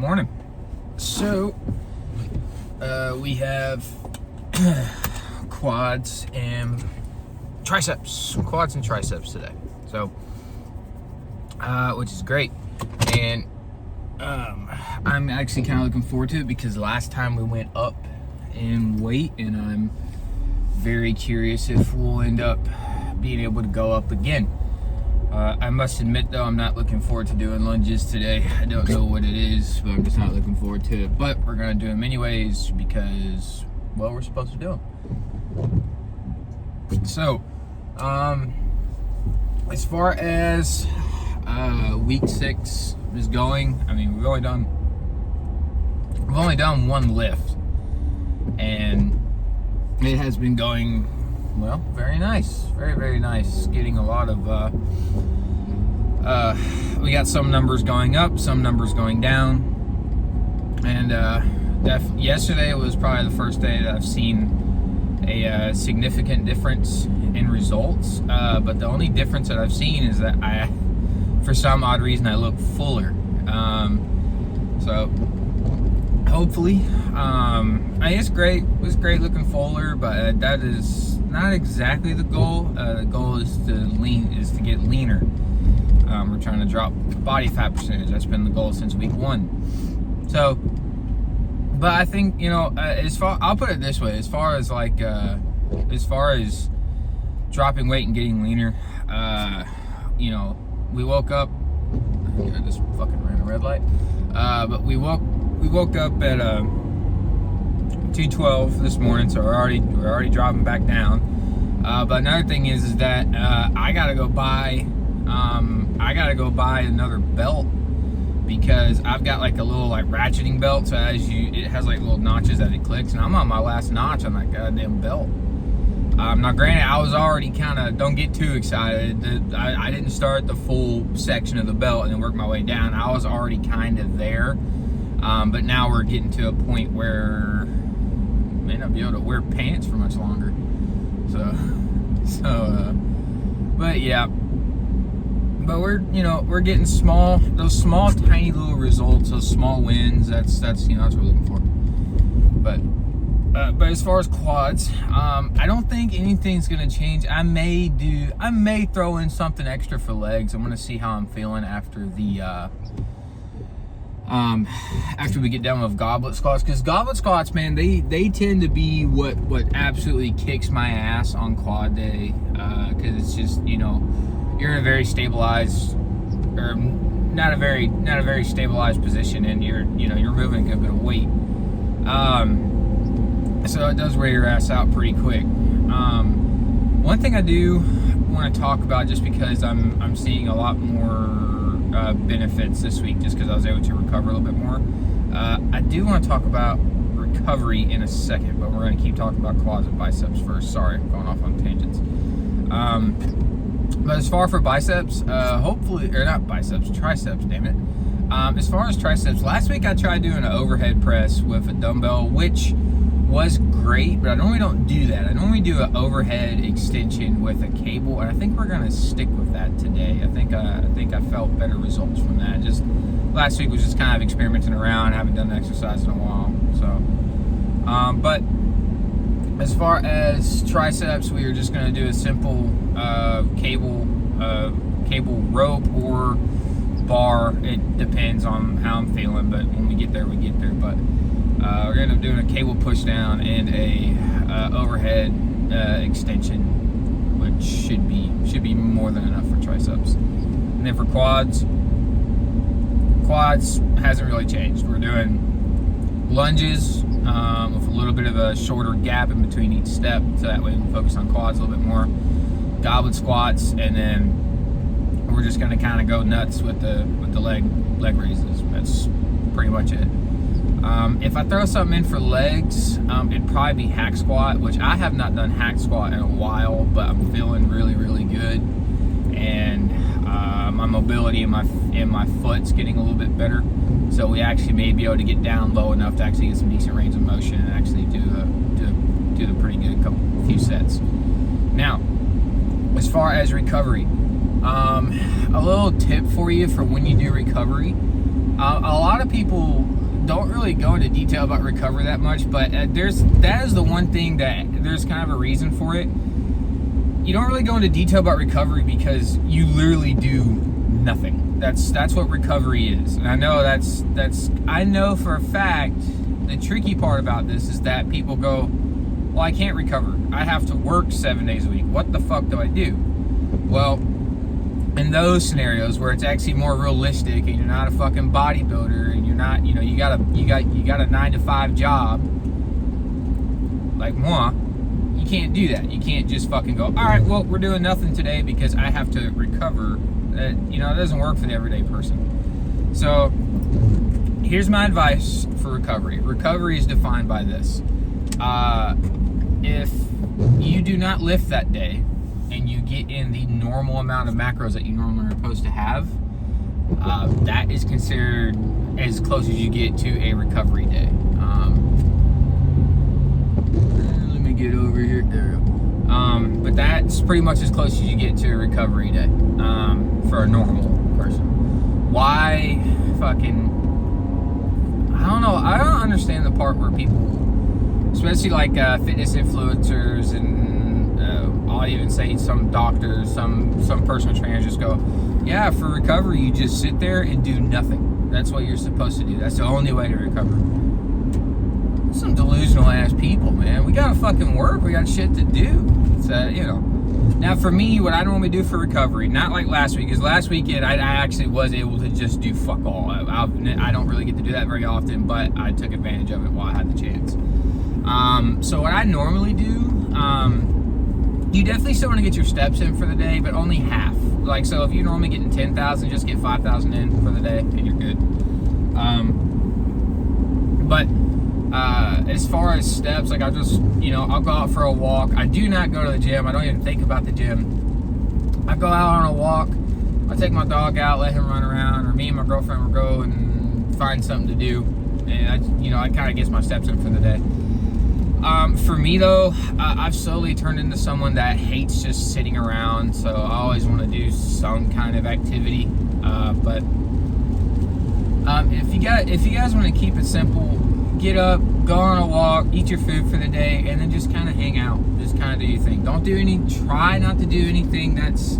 morning. So, we have quads and triceps today. So, which is great. And I'm actually kind of looking forward to it because last time we went up in weight, and I'm very curious if we'll end up being able to go up again. I must admit though, I'm not looking forward to doing lunges today. I don't know what it is, but I'm just not looking forward to it. But we're gonna do them anyways because, well, we're supposed to do them. So, as far as week 6 is going, I mean, we've only done one lift, and it has been going, well, very nice, very nice. Getting a lot of we got some numbers going up, some numbers going down, and yesterday was probably the first day that I've seen a significant difference in results, but the only difference that I've seen is that for some odd reason, I look fuller. So hopefully, it's great. It was great looking fuller, but that is not exactly the goal. The goal is to get leaner. We're trying to drop body fat percentage. That's been the goal since week 1. So, but I think, I'll put it this way: as far as dropping weight and getting leaner, we woke up. I just fucking ran a red light. But we woke up at 2:12 this morning, so we're already dropping back down. But another thing is that I gotta go buy another belt, because I've got like a little ratcheting belt. So it has like little notches that it clicks, and I'm on my last notch on that goddamn belt. Now granted, I was already don't get too excited. I didn't start the full section of the belt and then work my way down. I was already kind of there. But now we're getting to a point where I may not be able to wear pants for much longer. But yeah. But we're getting those small, tiny little results, those small wins. That's what we're looking for. But as far as quads, I don't think anything's gonna change. I may throw in something extra for legs. I'm gonna see how I'm feeling after we get done with goblet squats, because goblet squats, man, they tend to be what absolutely kicks my ass on quad day, because it's just, you're in a very stabilized, or not a very stabilized position, and you're moving a good bit of weight. So it does wear your ass out pretty quick. One thing I do want to talk about, just because I'm seeing a lot more benefits this week, just because I was able to recover a little bit more. I do want to talk about recovery in a second, but we're going to keep talking about quads and biceps first. Sorry, I'm going off on tangents. But as far for biceps, triceps, damn it. As far as triceps, last week I tried doing an overhead press with a dumbbell, which was great, but I normally don't do that. I normally do an overhead extension with a cable, and I think we're gonna stick with that today. I think I felt better results from that. Just last week was just kind of experimenting around. I haven't done the exercise in a while, so. But as far as triceps, we are just gonna do a simple cable rope or bar. It depends on how I'm feeling, but when we get there, we get there. But we're gonna end up doing a cable push down and a overhead extension, which should be more than enough for triceps. And then for quads hasn't really changed. We're doing lunges with a little bit of a shorter gap in between each step, so that way we can focus on quads a little bit more. Goblet squats, and then we're just gonna kind of go nuts with the leg raises. That's pretty much it. If I throw something in for legs, it'd probably be hack squat, which I have not done hack squat in a while, but I'm feeling really, really good, and my mobility in my foot's getting a little bit better. So we actually may be able to get down low enough to actually get some decent range of motion and actually do the pretty good few sets. Now, as far as recovery, a little tip for you for when you do recovery. A lot of people don't really go into detail about recovery that much, but that is the one thing that there's kind of a reason for it. You don't really go into detail about recovery because you literally do nothing. That's what recovery is. And I know I know for a fact the tricky part about this is that people go, well, I can't recover. I have to work 7 days a week. What the fuck do I do? Well, in those scenarios where it's actually more realistic and you're not a fucking bodybuilder and you're not, you got a 9 to 5 job like moi, you can't do that. You can't just fucking go, all right, well, we're doing nothing today because I have to recover. It doesn't work for the everyday person. So here's my advice for recovery. Recovery is defined by this. If you do not lift that day and you get in the normal amount of macros that you normally are supposed to have, that is considered as close as you get to a recovery day. Let me get over here. There we go. But that's pretty much as close as you get to a recovery day for a normal person. Why fucking... I don't know. I don't understand the part where people, especially like fitness influencers and I'll even say some doctors, some personal trainers just go, yeah, for recovery, you just sit there and do nothing. That's what you're supposed to do. That's the only way to recover. Some delusional ass people, man. We gotta fucking work. We got shit to do. So, Now for me, what I normally do for recovery, not like last week, because last weekend I actually was able to just do fuck all. I don't really get to do that very often, but I took advantage of it while I had the chance. So what I normally do, you definitely still want to get your steps in for the day, but only half. Like, so if you're normally getting 10,000, just get 5,000 in for the day and you're good. But as far as steps, like I'll just, I'll go out for a walk. I do not go to the gym. I don't even think about the gym. I go out on a walk. I take my dog out, let him run around, or me and my girlfriend will go and find something to do. And I kind of get my steps in for the day. For me though, I've slowly turned into someone that hates just sitting around, so I always want to do some kind of activity. But if you guys want to keep it simple, get up, go on a walk, eat your food for the day, and then just kind of hang out. Just kind of do your thing. Try not to do anything that's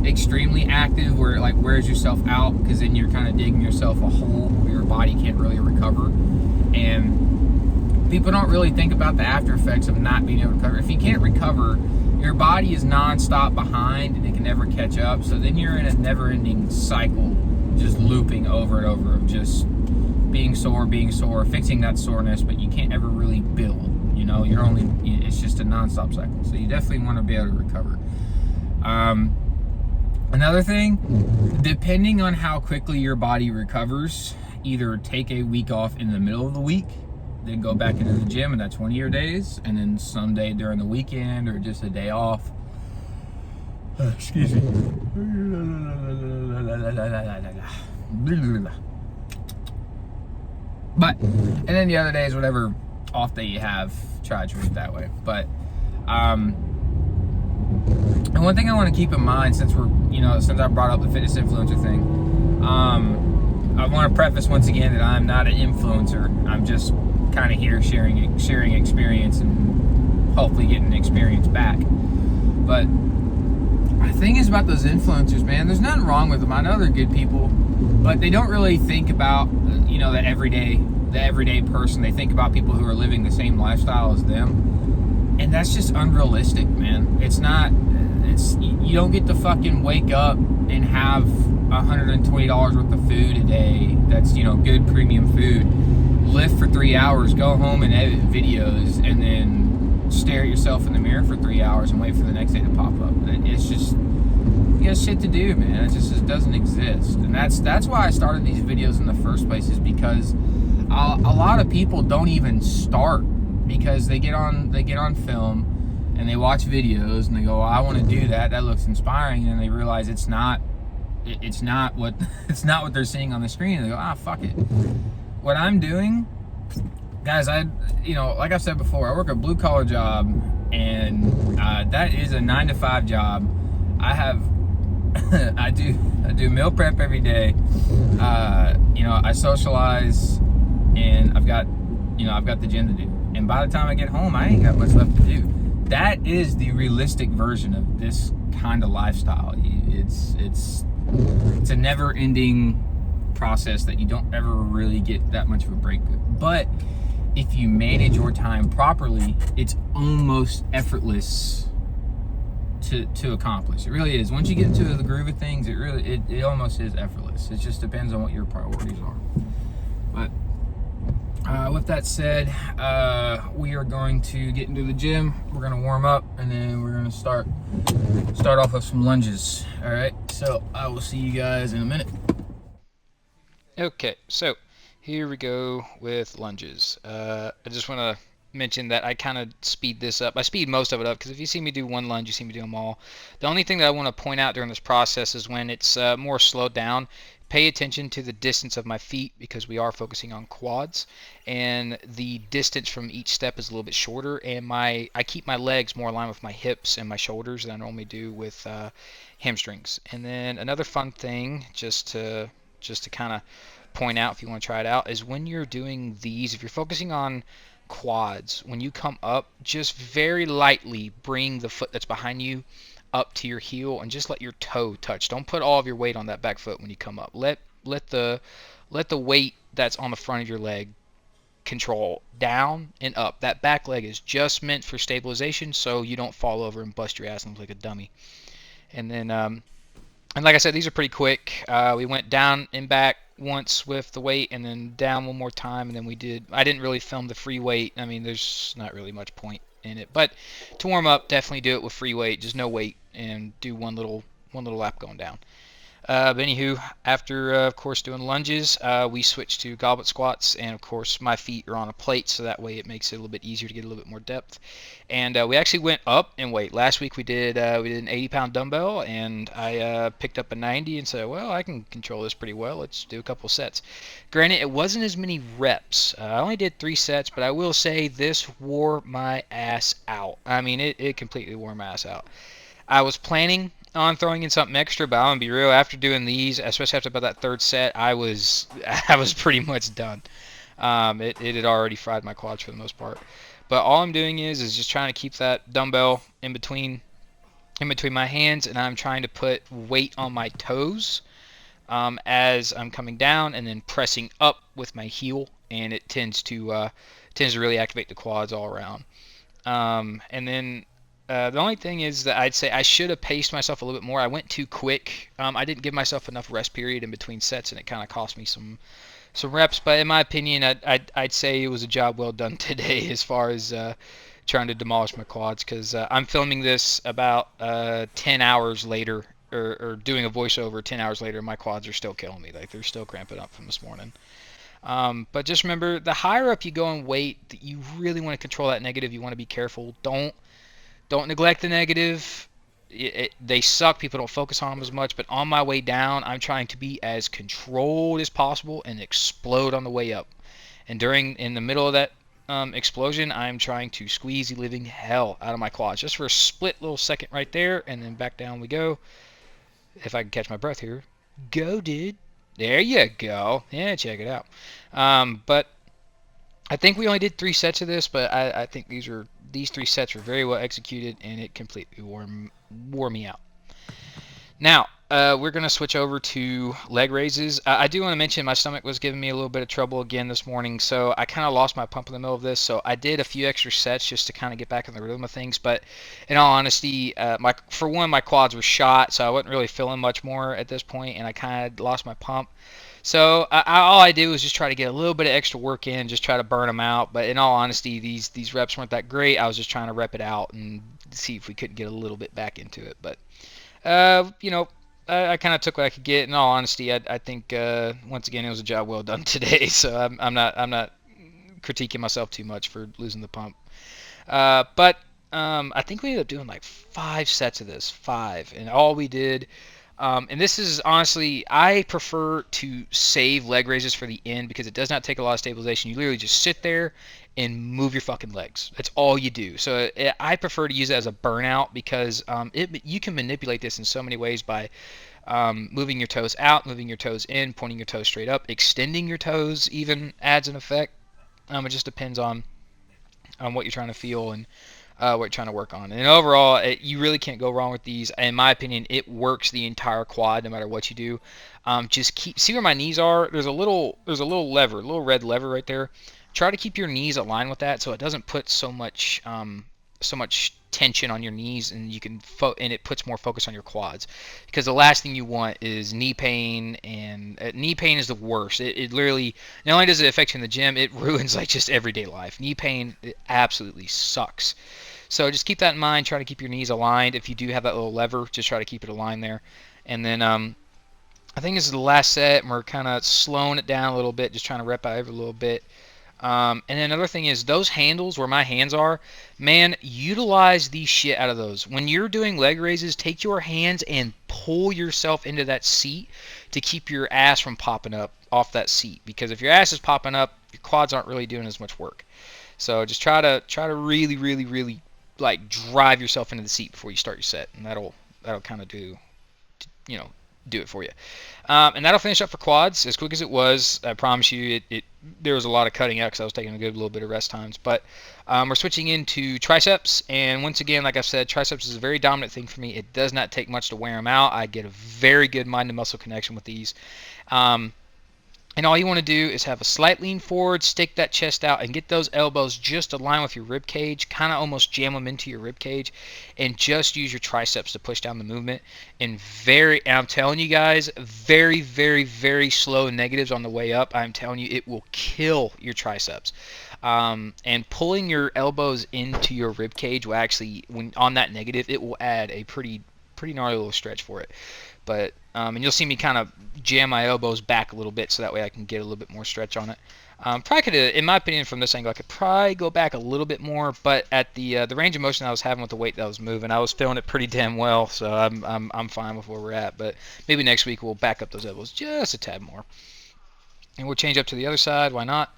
extremely active where it like wears yourself out, because then you're kind of digging yourself a hole where your body can't really recover. And people don't really think about the after effects of not being able to recover. If you can't recover, your body is non-stop behind and it can never catch up. So then you're in a never-ending cycle, just looping over and over of just being sore, fixing that soreness, but you can't ever really build. It's just a non-stop cycle. So you definitely want to be able to recover. Another thing, depending on how quickly your body recovers, either take a week off in the middle of the week, then go back into the gym, and that's one of your days, and then someday during the weekend or just a day off. Excuse me. And then the other days, whatever off day you have, try to treat it that way. But and one thing I want to keep in mind, since I brought up the fitness influencer thing, I want to preface once again that I'm not an influencer. I'm just kind of here sharing experience and hopefully getting experience back. But the thing is about those influencers, man, there's nothing wrong with them. I know they're good people, but they don't really think about the everyday person. They think about people who are living the same lifestyle as them, and that's just unrealistic, man. You don't get to fucking wake up and have $120 worth of food a day that's good premium food, lift for 3 hours, go home and edit videos, and then stare at yourself in the mirror for 3 hours and wait for the next day to pop up. It's just, you got shit to do, man. It just doesn't exist. And that's why I started these videos in the first place, is because a lot of people don't even start, because they get on film and they watch videos and they go, well, I want to do that. That looks inspiring. And they realize it's not what they're seeing on the screen. And they go, fuck it. What I'm doing, guys, like I've said before, I work a blue collar job, and that is a 9 to 5 job. I do meal prep every day. I socialize, and I've got the gym to do. And by the time I get home, I ain't got much left to do. That is the realistic version of this kind of lifestyle. It's a never-ending process that you don't ever really get that much of a break with. But if you manage your time properly, it's almost effortless to accomplish. It really is. Once you get into the groove of things, it almost is effortless. It just depends on what your priorities are. But with that said, we are going to get into the gym. We're going to warm up, and then we're going to start off with some lunges. All right, so I will see you guys in a minute. Okay, so here we go with lunges. I just want to mention that I kind of speed this up. I speed most of it up because if you see me do one lunge, you see me do them all. The only thing that I want to point out during this process is when it's more slowed down, pay attention to the distance of my feet because we are focusing on quads, and the distance from each step is a little bit shorter, and I keep my legs more aligned with my hips and my shoulders than I normally do with hamstrings. And then another fun thing just to kind of point out if you want to try it out is when you're doing these, if you're focusing on quads, when you come up, just very lightly bring the foot that's behind you up to your heel and just let your toe touch. Don't put all of your weight on that back foot when you come up. Let the weight that's on the front of your leg control down and up. That back leg is just meant for stabilization so you don't fall over and bust your ass and look like a dummy. And then and like I said, these are pretty quick. We went down and back once with the weight, and then down one more time, and then I didn't really film the free weight. I mean, there's not really much point in it. But to warm up, definitely do it with free weight, just no weight, and do one little lap going down. But anywho, after of course doing lunges, we switched to goblet squats, and of course my feet are on a plate, so that way it makes it a little bit easier to get a little bit more depth. And we actually went up in weight. Last week we did an 80-pound dumbbell, and I picked up a 90 and said, well, I can control this pretty well. Let's do a couple sets. Granted, it wasn't as many reps. I only did 3 sets, but I will say this wore my ass out. I mean, it completely wore my ass out. I was planning on throwing in something extra, but I'm gonna be real. After doing these, especially after about that third set, I was pretty much done. It had already fried my quads for the most part. But all I'm doing is just trying to keep that dumbbell in between my hands, and I'm trying to put weight on my toes as I'm coming down, and then pressing up with my heel, and it tends to really activate the quads all around. And then the only thing is that I'd say I should have paced myself a little bit more. I went too quick. I didn't give myself enough rest period in between sets, and it kind of cost me some reps. But in my opinion, I'd say it was a job well done today as far as trying to demolish my quads, because I'm filming this about 10 hours later, or doing a voiceover 10 hours later, and my quads are still killing me. Like, they're still cramping up from this morning. But just remember, the higher up you go in weight, you really want to control that negative. You want to be careful. Don't neglect the negative. They suck. People don't focus on them as much. But on my way down, I'm trying to be as controlled as possible and explode on the way up. And in the middle of that explosion, I'm trying to squeeze the living hell out of my quads. Just for a split little second right there, and then back down we go. If I can catch my breath here. Go, dude. There you go. Yeah, check it out. But I think we only did 3 sets of this, but I think these 3 sets were very well executed, and it completely wore me out. Now, we're going to switch over to leg raises. I do want to mention my stomach was giving me a little bit of trouble again this morning, so I kind of lost my pump in the middle of this, so I did a few extra sets just to kind of get back in the rhythm of things. But in all honesty, for one, my quads were shot, so I wasn't really feeling much more at this point, and I kind of lost my pump. So all I did was just try to get a little bit of extra work in, just try to burn them out. But in all honesty, these reps weren't that great. I was just trying to rep it out and see if we couldn't get a little bit back into it. But I kind of took what I could get. In all honesty, I think once again it was a job well done today. So I'm not critiquing myself too much for losing the pump. But I think we ended up doing like 5 sets of this, 5, and all we did. And this is honestly, I prefer to save leg raises for the end because it does not take a lot of stabilization. You literally just sit there and move your fucking legs. That's all you do. So I prefer to use it as a burnout because you can manipulate this in so many ways by Moving your toes out, moving your toes in, pointing your toes straight up, extending your toes even adds an effect. It just depends on what you're trying to feel and what you're trying to work on. And overall, you really can't go wrong with these. In my opinion, it works the entire quad no matter what you do. Just see where my knees are. There's a little lever, a little red lever right there. Try to keep your knees aligned with that so it doesn't put so much tension on your knees, and and it puts more focus on your quads, because the last thing you want is knee pain. And knee pain is the worst. It literally, not only does it affect you in the gym, it ruins like just everyday life. Knee pain, it absolutely sucks. So just keep that in mind. Try to keep your knees aligned. If you do have that little lever, just try to keep it aligned there. And then I think this is the last set, and we're kind of slowing it down a little bit, just trying to rep out every little bit. And then another thing is those handles where my hands are, man, utilize the shit out of those. When you're doing leg raises, take your hands and pull yourself into that seat to keep your ass from popping up off that seat. Because if your ass is popping up, your quads aren't really doing as much work. So just try to really, really, really like drive yourself into the seat before you start your set, and that'll kind of do it for you. And that'll finish up for quads. As quick as it was, I promise you, there was a lot of cutting out because I was taking a good little bit of rest times. But we're switching into triceps, and once again, like I've said, triceps is a very dominant thing for me. It does not take much to wear them out. I get a very good mind-to-muscle connection with these. And all you want to do is have a slight lean forward, stick that chest out, and get those elbows just aligned with your rib cage, kind of almost jam them into your rib cage, and just use your triceps to push down the movement. And I'm telling you guys, very, very, very slow negatives on the way up. I'm telling you, it will kill your triceps. And pulling your elbows into your rib cage will actually, when on that negative, it will add a pretty gnarly little stretch for it. But and you'll see me kind of jam my elbows back a little bit so that way I can get a little bit more stretch on it. Probably could, in my opinion, from this angle, I could probably go back a little bit more. But at the range of motion I was having with the weight that I was moving, I was feeling it pretty damn well. So I'm fine with where we're at. But maybe next week we'll back up those elbows just a tad more, and we'll change up to the other side. Why not?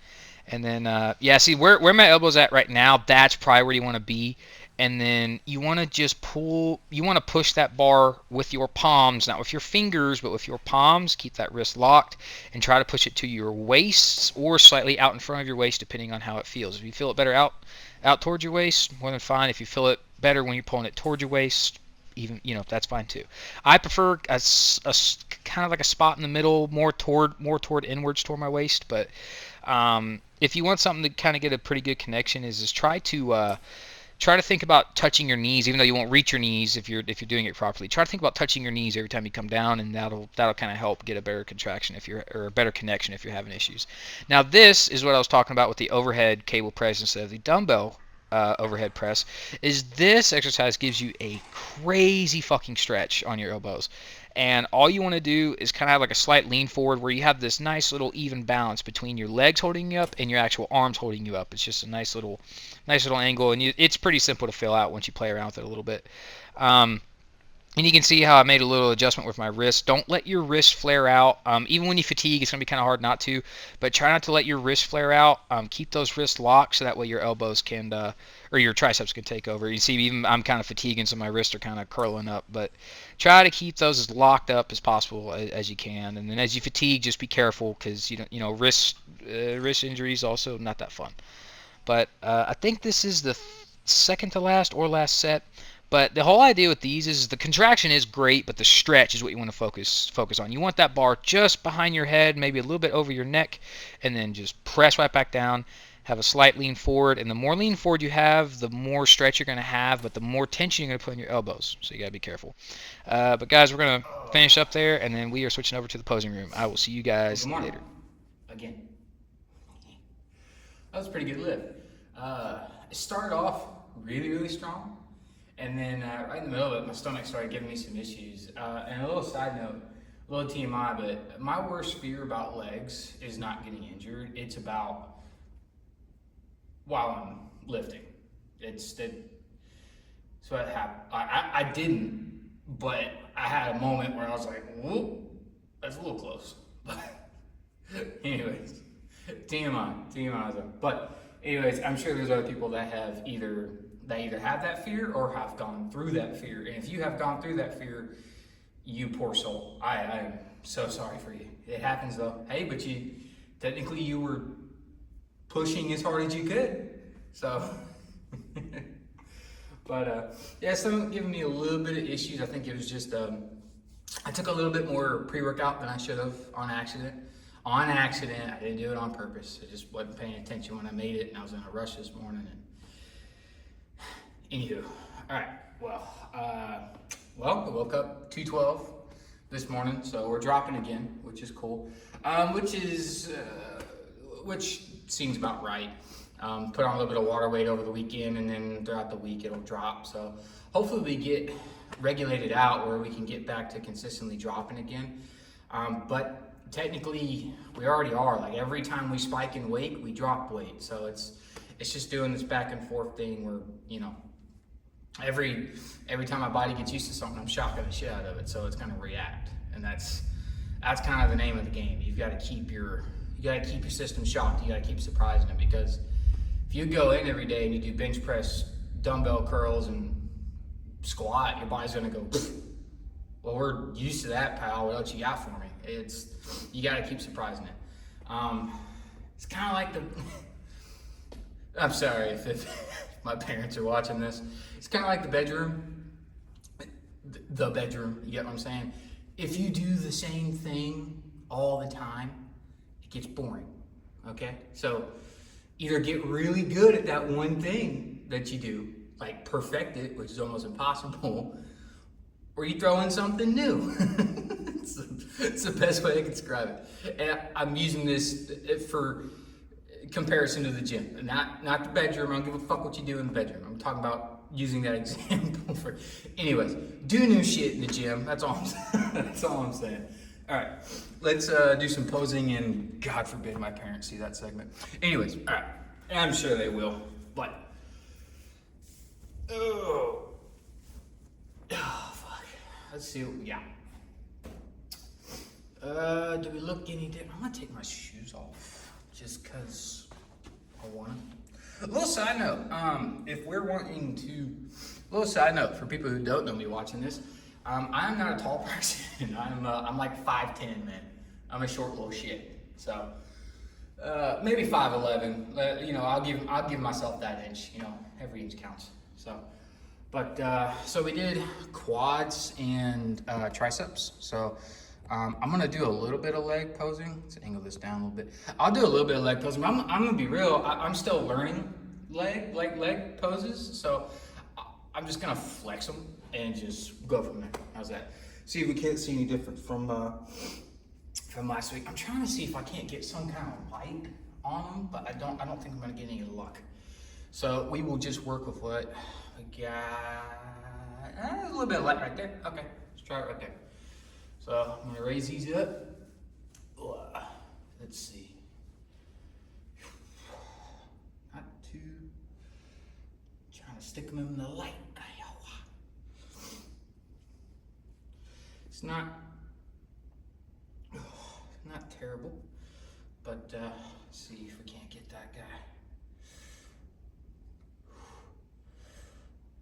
And then see where my elbow's at right now. That's probably where you want to be. And then you want to just push that bar with your palms, not with your fingers, but with your palms. Keep that wrist locked and try to push it to your waist or slightly out in front of your waist, depending on how it feels. If you feel it better out towards your waist, more than fine. If you feel it better when you're pulling it towards your waist, even that's fine too. I prefer a kind of like a spot in the middle, more toward inwards toward my waist. But if you want something to kind of get a pretty good connection, is try to think about touching your knees, even though you won't reach your knees if you're doing it properly. Try to think about touching your knees every time you come down, and that'll kind of help get a better contraction or a better connection if you're having issues. Now this is what I was talking about with the overhead cable press instead of the dumbbell overhead press. Is this exercise gives you a crazy fucking stretch on your elbows. And all you want to do is kind of have like a slight lean forward where you have this nice little even balance between your legs holding you up and your actual arms holding you up. It's just a nice little angle, and it's pretty simple to fill out once you play around with it a little bit. And you can see how I made a little adjustment with my wrist. Don't let your wrist flare out. Even when you fatigue, it's going to be kind of hard not to. But try not to let your wrist flare out. Keep those wrists locked so that way your elbows can, or your triceps can take over. You see, even I'm kind of fatiguing, so my wrists are kind of curling up. But try to keep those as locked up as possible as you can. And then as you fatigue, just be careful because wrist injuries also not that fun. But I think this is the second to last or last set. But the whole idea with these is the contraction is great, but the stretch is what you want to focus on. You want that bar just behind your head, maybe a little bit over your neck, and then just press right back down. Have a slight lean forward, and the more lean forward you have, the more stretch you're going to have, but the more tension you're going to put in your elbows. So you got to be careful. But guys, we're going to finish up there, and then we are switching over to the posing room. I will see you guys later. Again. That was a pretty good lift. It started off really, really strong. And then right in the middle of it, my stomach started giving me some issues. And a little side note, a little TMI, but my worst fear about legs is not getting injured. It's about while I'm lifting. So it happened. I didn't, but I had a moment where I was like, whoop, that's a little close. Anyways, TMI. But anyways, I'm sure there's other people that either have that fear or have gone through that fear. And if you have gone through that fear, You poor soul. I'm so sorry for you. It happens though. Hey, but technically you were pushing as hard as you could. So, but yeah, some giving me a little bit of issues. I think it was just I took a little bit more pre-workout than I should have on accident. On accident, I didn't do it on purpose. I just wasn't paying attention when I made it, and I was in a rush this morning. And anywho, all right. Well, I woke up 2:12 this morning, so we're dropping again, which is cool. Which seems about right. Put on a little bit of water weight over the weekend, and then throughout the week it'll drop. So hopefully we get regulated out where we can get back to consistently dropping again. But technically we already are. Like every time we spike in weight, we drop weight. So it's just doing this back and forth thing where, you know, every time my body gets used to something, I'm shocking the shit out of it. So it's gonna react, and that's kind of the name of the game. You gotta keep your system shocked. You gotta keep surprising it, because if you go in every day and you do bench press, dumbbell curls, and squat, your body's gonna go, well, we're used to that, pal. What else you got for me? You gotta keep surprising it. It's kind of like I'm sorry if my parents are watching this. It's kind of like the bedroom. The bedroom, you get what I'm saying? If you do the same thing all the time, it gets boring, okay? So either get really good at that one thing that you do, like perfect it, which is almost impossible, or you throw in something new. It's the best way I can describe it. And I'm using this for comparison to the gym, not the bedroom. I don't give a fuck what you do in the bedroom. I'm talking about using that example for. Anyways, do new shit in the gym. That's all. That's all I'm saying. All right, let's do some posing, and God forbid my parents see that segment. Anyways, all right, I'm sure they will. But oh fuck. Let's see what we got. Do we look any different? I'm gonna take my shoes off just cause I wanna. A little side note, little side note for people who don't know me watching this, I'm not a tall person. I'm like 5'10", man. I'm a short little shit. So, maybe 5'11". You know, I'll give myself that inch. You know, every inch counts. So, but so we did quads and triceps. So. I'm gonna do a little bit of leg posing. Let's angle this down a little bit. I'll do a little bit of leg posing. I'm gonna be real. I'm still learning leg poses. So I'm just gonna flex them and just go from there. How's that? See if we can't see any different from last week. I'm trying to see if I can't get some kind of light on them, but I don't think I'm gonna get any luck. So we will just work with what we got. A little bit of light right there. Okay, let's try it right there. So I'm gonna raise these up. Let's see. Not too. Trying to stick them in the light. It's not terrible, but let's see if we can't get that guy.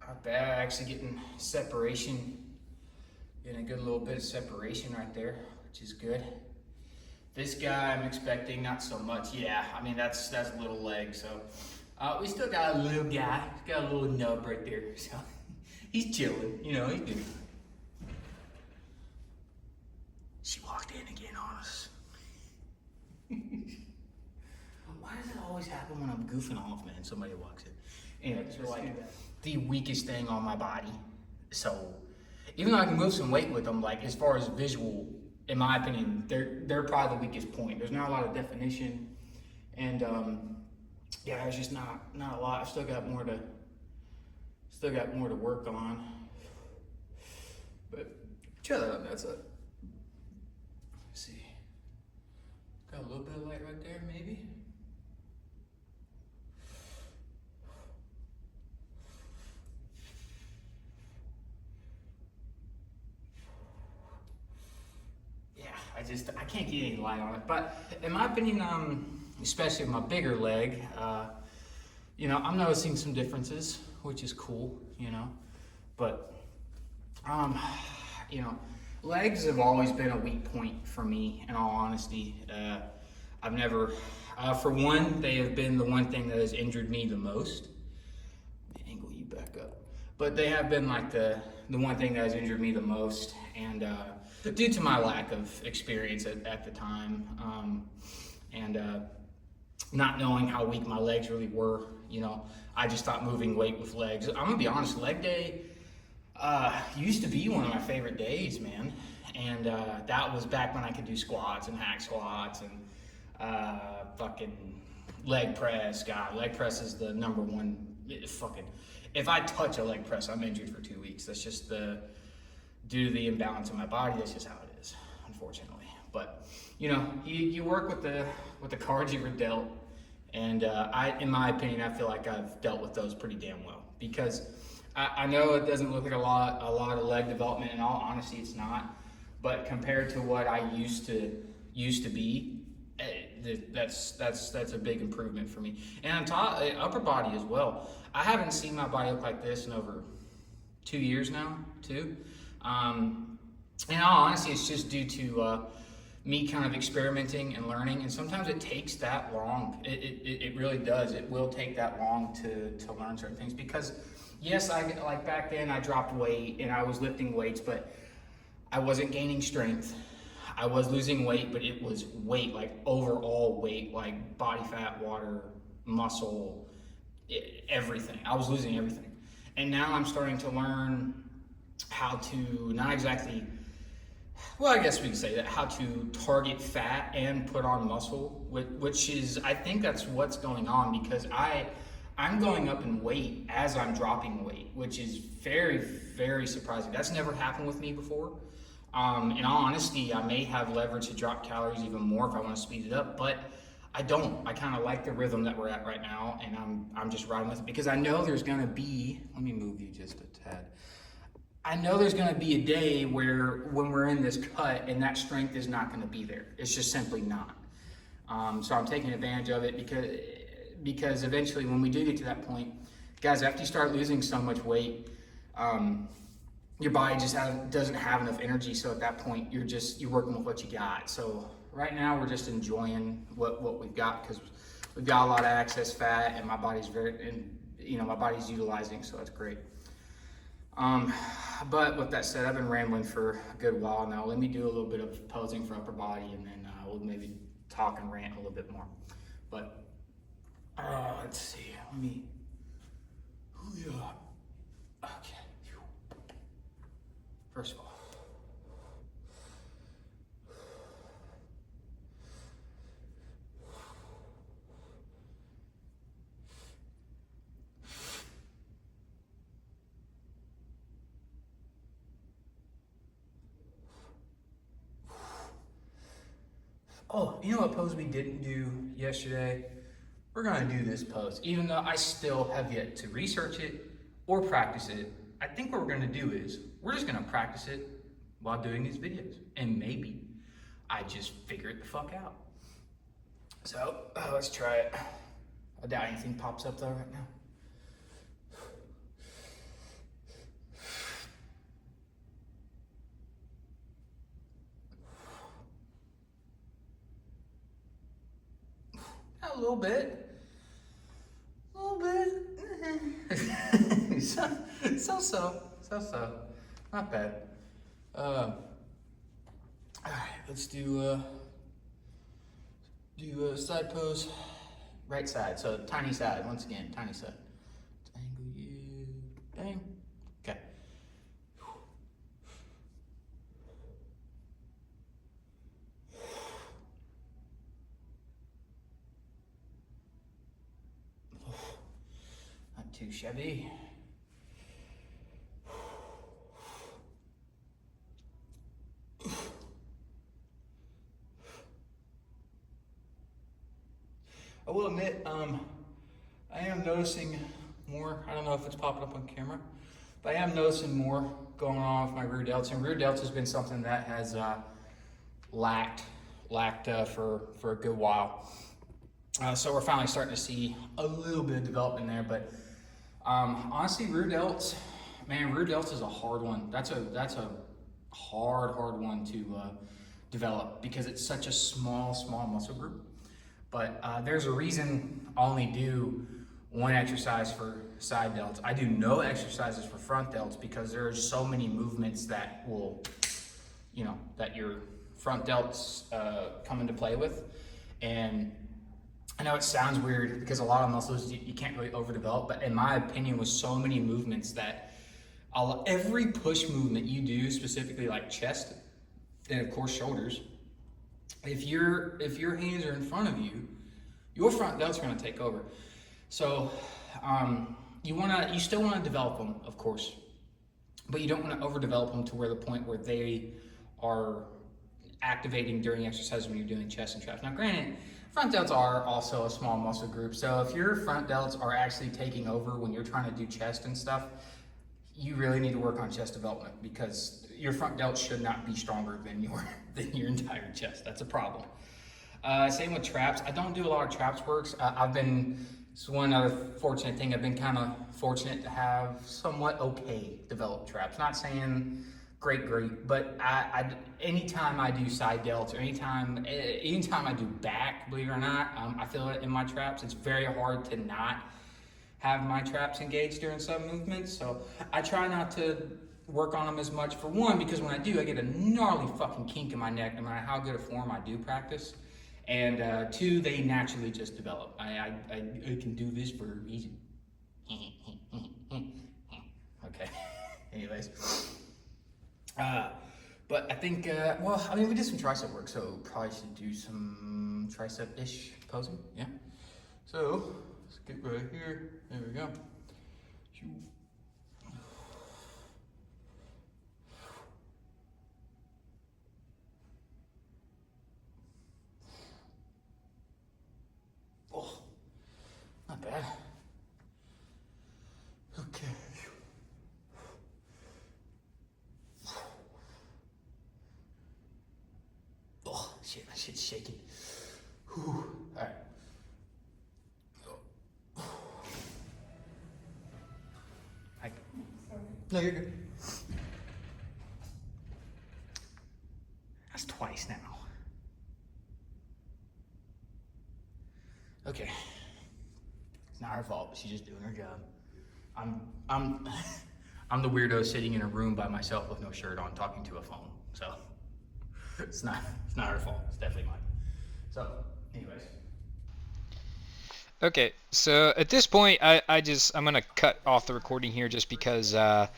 Not bad. Actually getting separation. Getting a good little bit of separation right there, which is good. This guy I'm expecting not so much. Yeah, I mean that's little leg. So we still got a little guy. He's got a little nub right there. So he's chilling. You know, he's good. She walked in again on us. Why does it always happen when I'm goofing off, man? Somebody walks in. Anyway, it's like the weakest thing on my body. So. Even though I can move some weight with them, like as far as visual, in my opinion, they're probably the weakest point. There's not a lot of definition, and yeah, there's just not a lot. I've still got more to work on. But try that out. That's it. Let's see. Got a little bit of light right there, maybe. I can't get any light on it, but in my opinion, especially with my bigger leg, you know, I'm noticing some differences, which is cool, you know, but, you know, Legs have always been a weak point for me, in all honesty. I've never, for one, they have been the one thing that has injured me the most. Angle you back up. But they have been like the one thing that has injured me the most, and due to my lack of experience at the time, and not knowing how weak my legs really were, you know, I just thought moving weight with legs. I'm gonna be honest, leg day used to be one of my favorite days, man. And that was back when I could do squats and hack squats and fucking leg press. God, leg press is the number one fucking. If I touch a leg press, I'm injured for 2 weeks. That's just due to the imbalance in my body. That's just how it is, unfortunately. But you know, you work with the cards you were dealt, and in my opinion, I feel like I've dealt with those pretty damn well, because I know it doesn't look like a lot of leg development. In all honesty, it's not. But compared to what I used to be, that's a big improvement for me. And on top, upper body as well. I haven't seen my body look like this in over 2 years now, too. In all honesty, it's just due to me kind of experimenting and learning, and sometimes it takes that long. It really does. It will take that long to learn certain things, because yes, like back then I dropped weight and I was lifting weights, but I wasn't gaining strength. I was losing weight, but it was weight, like overall weight, like body fat, water, muscle, everything. I was losing everything. And now I'm starting to learn how to not exactly, well, I guess we can say that, how to target fat and put on muscle, which is, I think that's what's going on, because I'm going up in weight as I'm dropping weight, which is very, very surprising. That's never happened with me before. In all honesty, I may have leverage to drop calories even more if I want to speed it up, but I don't. I kind of like the rhythm that we're at right now, and I'm just riding with it, because I know there's going to be, let me move you just a tad. I know there's going to be a day where when we're in this cut and that strength is not going to be there. It's just simply not. So I'm taking advantage of it, because eventually when we do get to that point, guys, after you start losing so much weight, your body just doesn't have enough energy. So at that point, you're working with what you got. So right now we're just enjoying what we've got, because we've got a lot of excess fat, and my body's my body's utilizing, so that's great. But with that said, I've been rambling for a good while now. Let me do a little bit of posing for upper body, and then we'll maybe talk and rant a little bit more. But let's see. Okay. First of all, oh, you know what pose we didn't do yesterday? We're gonna do this pose, even though I still have yet to research it or practice it. I think what we're gonna do is, we're just gonna practice it while doing these videos, and maybe I just figure it the fuck out. So, let's try it. I doubt anything pops up though right now. A little bit. So. Not bad. All right, let's do a side pose. Right side, so tiny side, once again, tiny side. Angle you, bang. Okay. Not too shabby. I will admit, I am noticing more. I don't know if it's popping up on camera, but I am noticing more going on with my rear delts. And rear delts has been something that has lacked for a good while. So we're finally starting to see a little bit of development there. But honestly, rear delts, man, rear delts is a hard one. That's a hard one to develop because it's such a small muscle group. But there's a reason I only do one exercise for side delts. I do no exercises for front delts because there are so many movements that will, that your front delts come into play with. And I know it sounds weird because a lot of muscles you can't really overdevelop, but in my opinion, with so many movements that every push movement you do, specifically like chest and of course shoulders, if your hands are in front of you, your front delts are going to take over. So you still want to develop them, of course, but you don't want to overdevelop them to where the point where they are activating during exercise when you're doing chest and traps. Now, granted, front delts are also a small muscle group, so if your front delts are actually taking over when you're trying to do chest and stuff, you really need to work on chest development because your front delts should not be stronger than your entire chest. That's a problem. Same with traps. I don't do a lot of traps works. It's one other fortunate thing. I've been kind of fortunate to have somewhat okay developed traps. Not saying great, but anytime I do side delts or anytime I do back, believe it or not, I feel it in my traps. It's very hard to not have my traps engaged during some movements. So I try not to work on them as much, for one, because when I do, I get a gnarly fucking kink in my neck no matter how good a form I do practice. And two, they naturally just develop. I can do this for a reason. Okay. Anyways. But I think, we did some tricep work, so probably should do some tricep-ish posing. Yeah. So let's get right here. There we go. Oh, not bad. Okay. Oh, shit, my shit's shaking. Whew. All right. No, you're good. That's twice now. Okay. It's not her fault. She's just doing her job. I'm the weirdo sitting in a room by myself with no shirt on, talking to a phone. So it's not her fault. It's definitely mine. So, anyways. Okay, so at this point, I'm gonna cut off the recording here just because the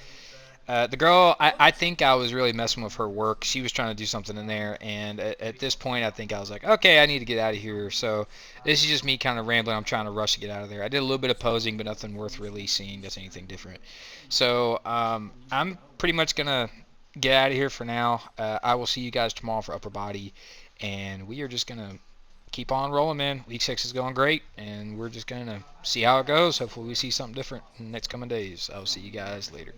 girl, I think I was really messing with her work. She was trying to do something in there, and at this point, I think I was like, okay, I need to get out of here. So this is just me kind of rambling. I'm trying to rush to get out of there. I did a little bit of posing, but nothing worth really seeing that's anything different. So I'm pretty much gonna get out of here for now. I will see you guys tomorrow for upper body, and we are just gonna keep on rolling, man. Week 6 is going great, and we're just gonna see how it goes. Hopefully we see something different in the next coming days. I'll see you guys later.